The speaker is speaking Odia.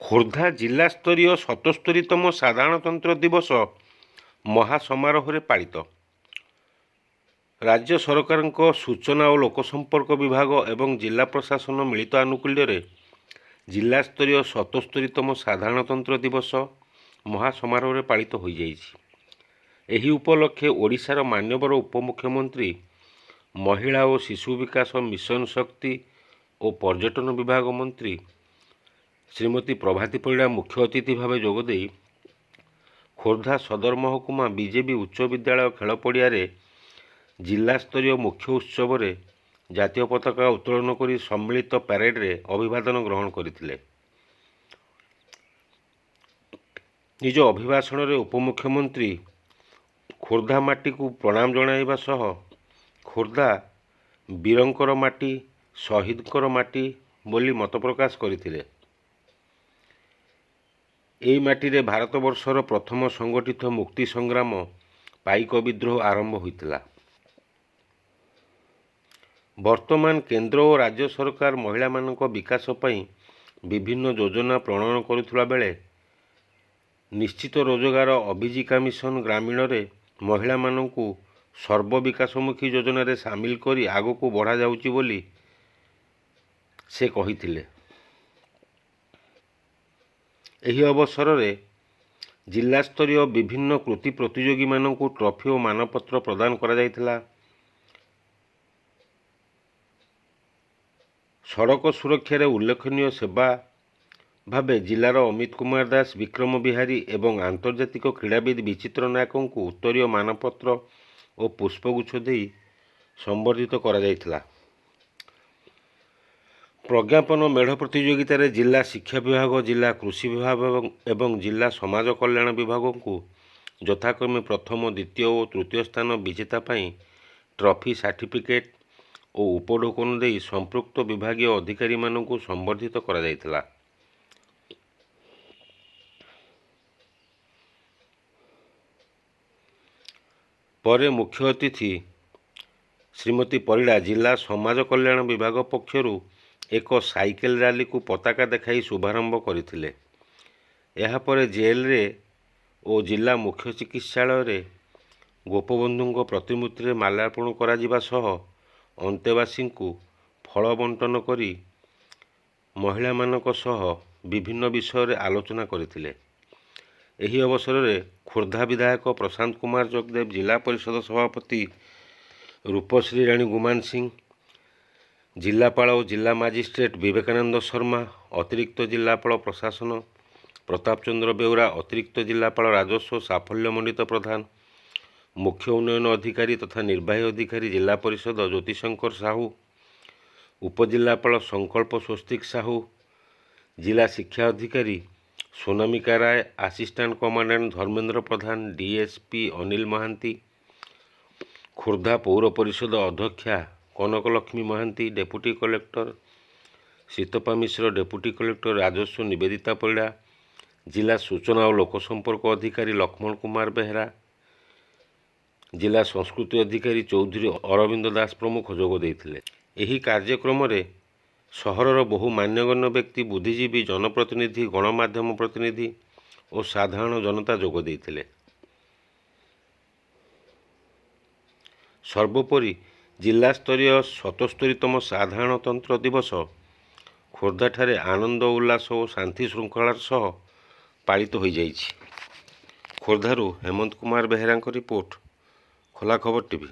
ଖୋର୍ଦ୍ଧା ଜିଲ୍ଲାସ୍ତରୀୟ 77ତମ ସାଧାରଣତନ୍ତ୍ର ଦିବସ ମହାସମାରୋହରେ ପାଳିତ। ରାଜ୍ୟ ସରକାରଙ୍କ ସୂଚନା ଓ ଲୋକସମ୍ପର୍କ ବିଭାଗ ଏବଂ ଜିଲ୍ଲା ପ୍ରଶାସନ ମିଳିତ ଆନୁକୂଲ୍ୟରେ ଜିଲ୍ଲାସ୍ତରୀୟ 77ତମ ସାଧାରଣତନ୍ତ୍ର ଦିବସ ମହାସମାରୋହରେ ପାଳିତ ହୋଇଯାଇଛି। ଏହି ଉପଲକ୍ଷେ ଓଡ଼ିଶାର ମାନ୍ୟବର ଉପମୁଖ୍ୟମନ୍ତ୍ରୀ, ମହିଳା ଓ ଶିଶୁ ବିକାଶ ମିଶନ ଶକ୍ତି ଓ ପର୍ଯ୍ୟଟନ ବିଭାଗ ମନ୍ତ୍ରୀ ଶ୍ରୀମତୀ ପ୍ରଭାତୀ ପରିଡ଼ା ମୁଖ୍ୟ ଅତିଥି ଭାବେ ଯୋଗଦେଇ ଖୋର୍ଦ୍ଧା ସଦର ମହକୁମା ବିଜେପି ଉଚ୍ଚ ବିଦ୍ୟାଳୟ ଖେଳ ପଡ଼ିଆରେ ଜିଲ୍ଲାସ୍ତରୀୟ ମୁଖ୍ୟ ଉତ୍ସବରେ ଜାତୀୟ ପତାକା ଉତ୍ତୋଳନ କରି ସମ୍ମିଳିତ ପ୍ୟାରେଡରେ ଅଭିବାଦନ ଗ୍ରହଣ କରିଥିଲେ। ନିଜ ଅଭିଭାଷଣରେ ଉପମୁଖ୍ୟମନ୍ତ୍ରୀ ଖୋର୍ଦ୍ଧା ମାଟିକୁ ପ୍ରଣାମ ଜଣାଇବା ସହ ଖୋର୍ଦ୍ଧା ବୀରଙ୍କର ମାଟି, ଶହୀଦଙ୍କର ମାଟି ବୋଲି ମତ ପ୍ରକାଶ କରିଥିଲେ। ଏହି ମାଟିରେ ଭାରତବର୍ଷର ପ୍ରଥମ ସଂଗଠିତ ମୁକ୍ତି ସଂଗ୍ରାମ ପାଇକ ବିଦ୍ରୋହ ଆରମ୍ଭ ହୋଇଥିଲା। ବର୍ତ୍ତମାନ କେନ୍ଦ୍ର ଓ ରାଜ୍ୟ ସରକାର ମହିଳାମାନଙ୍କ ବିକାଶ ପାଇଁ ବିଭିନ୍ନ ଯୋଜନା ପ୍ରଣୟନ କରୁଥିବା ବେଳେ ନିଶ୍ଚିତ ରୋଜଗାର ଅଭିଜୀକା ମିଶନ ଗ୍ରାମୀଣରେ ମହିଳାମାନଙ୍କୁ ସର୍ବବିକାଶମୁଖୀ ଯୋଜନାରେ ସାମିଲ କରି ଆଗକୁ ବଢ଼ାଯାଉଛି ବୋଲି ସେ କହିଥିଲେ। ଏହି ଅବସରରେ ଜିଲ୍ଲାସ୍ତରୀୟ ବିଭିନ୍ନ କୃତି ପ୍ରତିଯୋଗୀମାନଙ୍କୁ ଟ୍ରଫି ଓ ମାନପତ୍ର ପ୍ରଦାନ କରାଯାଇଥିଲା। ସଡ଼କ ସୁରକ୍ଷାରେ ଉଲ୍ଲେଖନୀୟ ସେବା ଭାବେ ଜିଲ୍ଲାର ଅମିତ କୁମାର ଦାସ, ବିକ୍ରମ ବିହାରୀ ଏବଂ ଆନ୍ତର୍ଜାତିକ କ୍ରୀଡ଼ାବିତ ବିଚିତ୍ର ନାୟକଙ୍କୁ ଉତ୍ତରୀୟ ମାନପତ୍ର ଓ ପୁଷ୍ପଗୁଚ୍ଛ ଦେଇ ସମ୍ବର୍ଦ୍ଧିତ କରାଯାଇଥିଲା। ପ୍ରଜ୍ଞାପନ ମେଢ଼ ପ୍ରତିଯୋଗିତାରେ ଜିଲ୍ଲା ଶିକ୍ଷା ବିଭାଗ, ଜିଲ୍ଲା କୃଷି ବିଭାଗ ଏବଂ ଜିଲ୍ଲା ସମାଜ କଲ୍ୟାଣ ବିଭାଗଙ୍କୁ ଯଥାକ୍ରମେ ପ୍ରଥମ, ଦ୍ୱିତୀୟ ଓ ତୃତୀୟ ସ୍ଥାନ ବିଜେତା ପାଇଁ ଟ୍ରଫି, ସାର୍ଟିଫିକେଟ୍ ଓ ଉପଢୌକନ ଦେଇ ସମ୍ପୃକ୍ତ ବିଭାଗୀୟ ଅଧିକାରୀମାନଙ୍କୁ ସମ୍ବର୍ଦ୍ଧିତ କରାଯାଇଥିଲା। ପରେ ମୁଖ୍ୟ ଅତିଥି ଶ୍ରୀମତୀ ପରିଡ଼ା ଜିଲ୍ଲା ସମାଜ କଲ୍ୟାଣ ବିଭାଗ ପକ୍ଷରୁ ଏକ ସାଇକେଲ ରାଲିକୁ ପତାକା ଦେଖାଇ ଶୁଭାରମ୍ଭ କରିଥିଲେ। ଏହାପରେ ଜେଲରେ ଓ ଜିଲ୍ଲା ମୁଖ୍ୟ ଚିକିତ୍ସାଳୟରେ ଗୋପବନ୍ଧୁଙ୍କ ପ୍ରତିମୂର୍ତ୍ତିରେ ମାଲ୍ୟାର୍ପଣ କରାଯିବା ସହ ଅନ୍ତେବାସୀଙ୍କୁ ଫଳ ବଣ୍ଟନ କରି ମହିଳାମାନଙ୍କ ସହ ବିଭିନ୍ନ ବିଷୟରେ ଆଲୋଚନା କରିଥିଲେ। ଏହି ଅବସରରେ ଖୋର୍ଦ୍ଧା ବିଧାୟକ ପ୍ରଶାନ୍ତ କୁମାର ଜଗଦେବ, ଜିଲ୍ଲା ପରିଷଦ ସଭାପତି ରୂପଶ୍ରୀ ରାଣୀ ଗୁମାନ ସିଂ, ଜିଲ୍ଲାପାଳ ଓ ଜିଲ୍ଲା ମାଜିଷ୍ଟ୍ରେଟ ବିବେକାନନ୍ଦ ଶର୍ମା, ଅତିରିକ୍ତ ଜିଲ୍ଲାପାଳ ପ୍ରଶାସନ ପ୍ରତାପ ଚନ୍ଦ୍ର ବେଉରା, ଅତିରିକ୍ତ ଜିଲ୍ଲାପାଳ ରାଜସ୍ୱ ସାଫଲ୍ୟମଣ୍ଡିତ ପ୍ରଧାନ, ମୁଖ୍ୟ ଉନ୍ନୟନ ଅଧିକାରୀ ତଥା ନିର୍ବାହୀ ଅଧିକାରୀ ଜିଲ୍ଲା ପରିଷଦ ଜ୍ୟୋତିଶଙ୍କର ସାହୁ, ଉପଜିଲ୍ଲାପାଳ ସଂକଳ୍ପ ସ୍ୱସ୍ତିକ ସାହୁ, ଜିଲ୍ଲା ଶିକ୍ଷା ଅଧିକାରୀ Sonamika Ray, assistant commandant Dharmendra Pradhan, DSP Anil Mohanty, Khordha ପୌର ପରିଷଦ ଅଧ୍ୟକ୍ଷା Kanakalaxmi Mohanty, deputy collector Sitapa Mishra, deputy collector ରାଜସ୍ୱ ନିବେଦିତା ପରିଡ଼ା, ଜିଲ୍ଲା ସୂଚନା ଓ ଲୋକସମ୍ପର୍କ ଅଧିକାରୀ ଲକ୍ଷ୍ମଣ କୁମାର ବେହେରା, ଜିଲ୍ଲା ସଂସ୍କୃତି ଅଧିକାରୀ ଚୌଧୁରୀ ଅରବିନ୍ଦ ଦାସ ପ୍ରମୁଖ ଯୋଗ ଦେଇଥିଲେ। ଏହି କାର୍ଯ୍ୟକ୍ରମରେ ସହରର ବହୁ ମାନ୍ୟଗଣ୍ୟ ବ୍ୟକ୍ତି, ବୁଦ୍ଧିଜୀବୀ, ଜନପ୍ରତିନିଧି, ଗଣମାଧ୍ୟମ ପ୍ରତିନିଧି ଓ ସାଧାରଣ ଜନତା ଯୋଗ ଦେଇଥିଲେ। ସର୍ବୋପରି ଜିଲ୍ଲାସ୍ତରୀୟ 77ତମ ସାଧାରଣତନ୍ତ୍ର ଦିବସ ଖୋର୍ଦ୍ଧାଠାରେ ଆନନ୍ଦ ଉଲ୍ଲାସ ଓ ଶାନ୍ତି ଶୃଙ୍ଖଳାର ସହ ପାଳିତ ହୋଇଯାଇଛି। ଖୋର୍ଦ୍ଧାରୁ ହେମନ୍ତ କୁମାର ବେହେରାଙ୍କ ରିପୋର୍ଟ, ଖୋଲା ଖବର ଟିଭି।